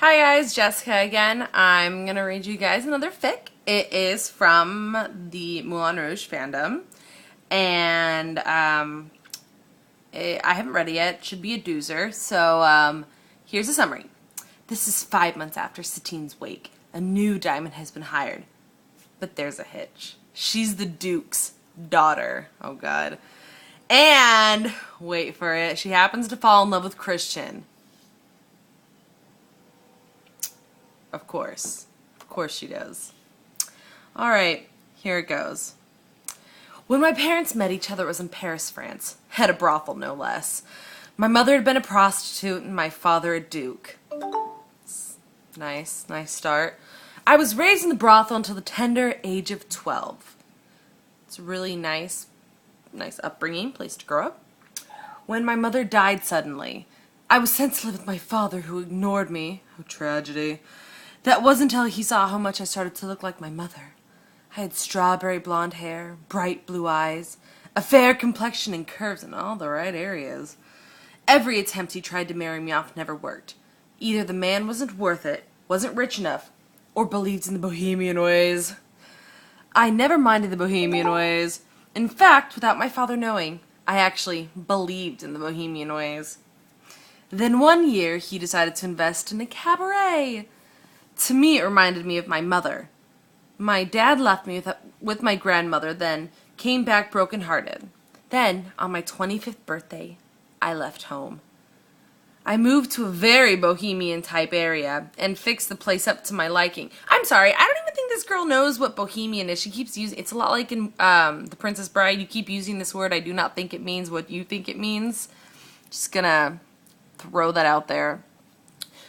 Hi guys, Jessica again. I'm gonna read you guys another fic. It is from the Moulin Rouge fandom, and I haven't read it yet. It should be a doozer. So here's a summary. This is 5 months after Satine's wake. A new diamond has been hired, but there's a hitch. She's the Duke's daughter. Oh God. And wait for it. She happens to fall in love with Christian. Of course she does. Alright, here it goes. When my parents met each other, it was in Paris, France. At a brothel, no less. My mother had been a prostitute and my father a duke. Nice start. I was raised in the brothel until the tender age of 12. It's a really nice upbringing, place to grow up. When my mother died suddenly, I was sent to live with my father, who ignored me. Oh, tragedy. That wasn't until he saw how much I started to look like my mother. I had strawberry blonde hair, bright blue eyes, a fair complexion and curves in all the right areas. Every attempt he tried to marry me off never worked. Either the man wasn't worth it, wasn't rich enough, or believed in the bohemian ways. I never minded the bohemian ways. In fact, without my father knowing, I actually believed in the bohemian ways. Then one year, he decided to invest in a cabaret. To me, it reminded me of my mother. My dad left me with my grandmother, then came back broken-hearted. Then, on my 25th birthday, I left home. I moved to a very bohemian-type area and fixed the place up to my liking. I'm sorry, I don't even think this girl knows what bohemian is. She keeps using it's a lot like in The Princess Bride. You keep using this word. I do not think it means what you think it means. Just gonna throw that out there.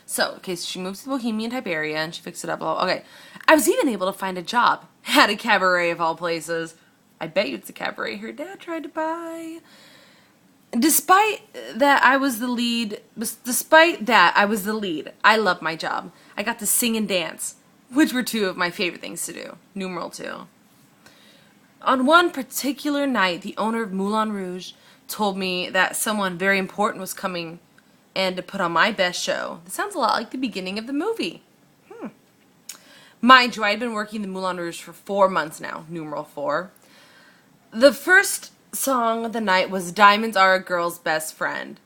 So, okay, so she moved to the bohemian-type area, and she fixed it up. Okay, I was even able to find a job at a cabaret of all places. I bet you it's a cabaret her dad tried to buy. Despite that I was the lead, I loved my job. I got to sing and dance, which were two of my favorite things to do. Numeral 2. On one particular night, the owner of Moulin Rouge told me that someone very important was coming and to put on my best show. This sounds a lot like the beginning of the movie. Mind you, I had been working the Moulin Rouge for 4 months now. Numeral 4. The first song of the night was Diamonds Are a Girl's Best Friend.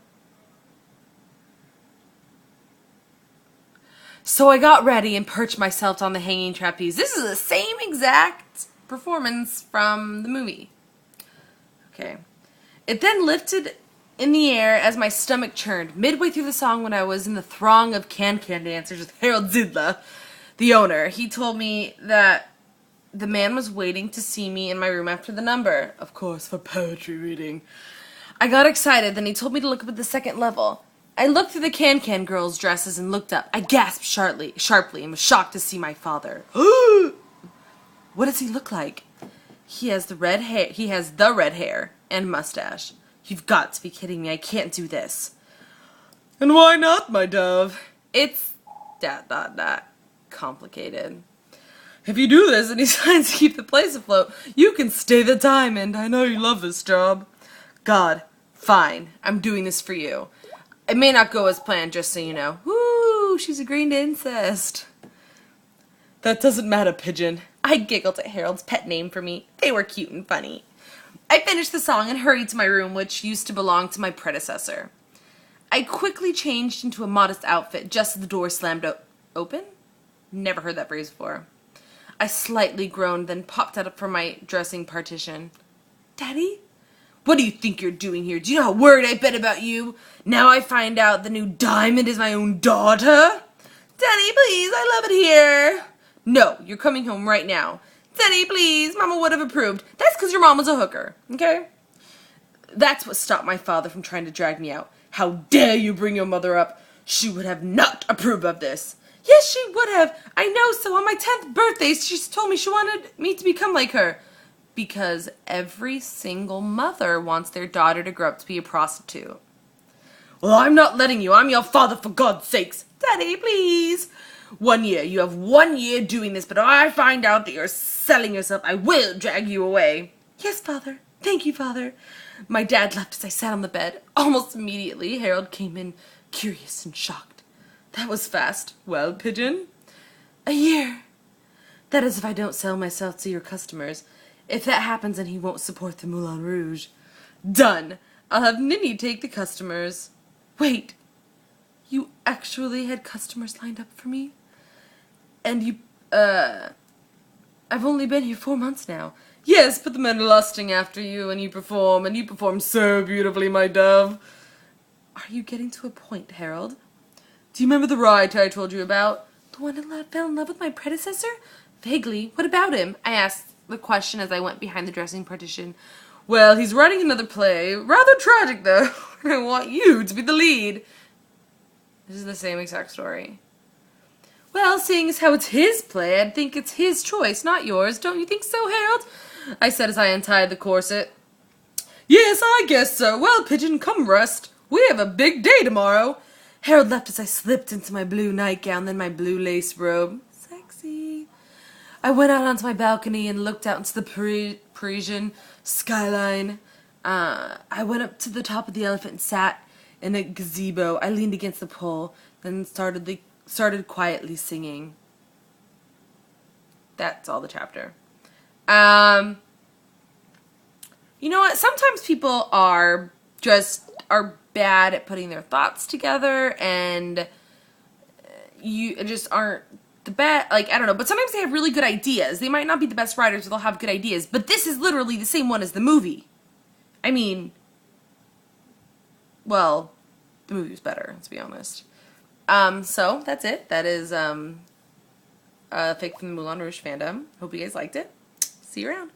So I got ready and perched myself on the hanging trapeze. This is the same exact performance from the movie. Okay. It then lifted in the air as my stomach churned. Midway through the song, when I was in the throng of can-can dancers with Harold Zidla, the owner, he told me that the man was waiting to see me in my room after the number. Of course, for poetry reading. I got excited, then he told me to look up at the second level. I looked through the can-can girls' dresses and looked up. I gasped sharply and was shocked to see my father. What does he look like? He has the red hair and mustache. You've got to be kidding me. I can't do this. And why not, my dove? It's ... complicated. If you do this and he signs to keep the place afloat, you can stay the diamond. I know you love this job. God, fine. I'm doing this for you. It may not go as planned, just so you know. Woo, she's agreeing to incest. That doesn't matter, pigeon. I giggled at Harold's pet name for me. They were cute and funny. I finished the song and hurried to my room, which used to belong to my predecessor. I quickly changed into a modest outfit just as the door slammed open? Never heard that phrase before. I slightly groaned, then popped out from my dressing partition. Daddy? What do you think you're doing here? Do you know how worried I've been about you? Now I find out the new diamond is my own daughter? Daddy, please, I love it here. No, you're coming home right now. Daddy, please, Mama would have approved. That's because your mom was a hooker, okay? That's what stopped my father from trying to drag me out. How dare you bring your mother up? She would have not approved of this. Yes, she would have. I know, so on my 10th birthday, she told me she wanted me to become like her. Because every single mother wants their daughter to grow up to be a prostitute. Well, I'm not letting you. I'm your father, for God's sakes. Daddy, please. 1 year. You have 1 year doing this, but if I find out that you're selling yourself, I will drag you away. Yes, Father. Thank you, Father. My dad left as I sat on the bed. Almost immediately, Harold came in, curious and shocked. That was fast. Well, Pigeon? A year. That is if I don't sell myself to your customers. If that happens, then he won't support the Moulin Rouge. Done. I'll have Ninny take the customers. Wait. You actually had customers lined up for me? And you, I've only been here 4 months now. Yes, but the men are lusting after you, and you perform so beautifully, my dove. Are you getting to a point, Harold? Do you remember the writer I told you about? The one who fell in love with my predecessor? Vaguely. What about him? I asked the question as I went behind the dressing partition. Well, he's writing another play. Rather tragic, though. I want you to be the lead. This is the same exact story. Well, seeing as how it's his play, I'd think it's his choice, not yours. Don't you think so, Harold? I said as I untied the corset. Yes, I guess so. Well, Pigeon, come rest. We have a big day tomorrow. Harold left as I slipped into my blue nightgown, then my blue lace robe. Sexy. I went out onto my balcony and looked out into the Parisian skyline. I went up to the top of the elephant and sat in a gazebo. I leaned against the pole, then started quietly singing. That's all the chapter. You know what? Sometimes people are bad at putting their thoughts together, and you just aren't the best. Like, I don't know, but sometimes they have really good ideas. They might not be the best writers, but they'll have good ideas. But this is literally the same one as the movie. I mean, well, the movie was better, let's be honest. So that's it. That is Fake from the Moulin Rouge fandom. Hope you guys liked it. See you around.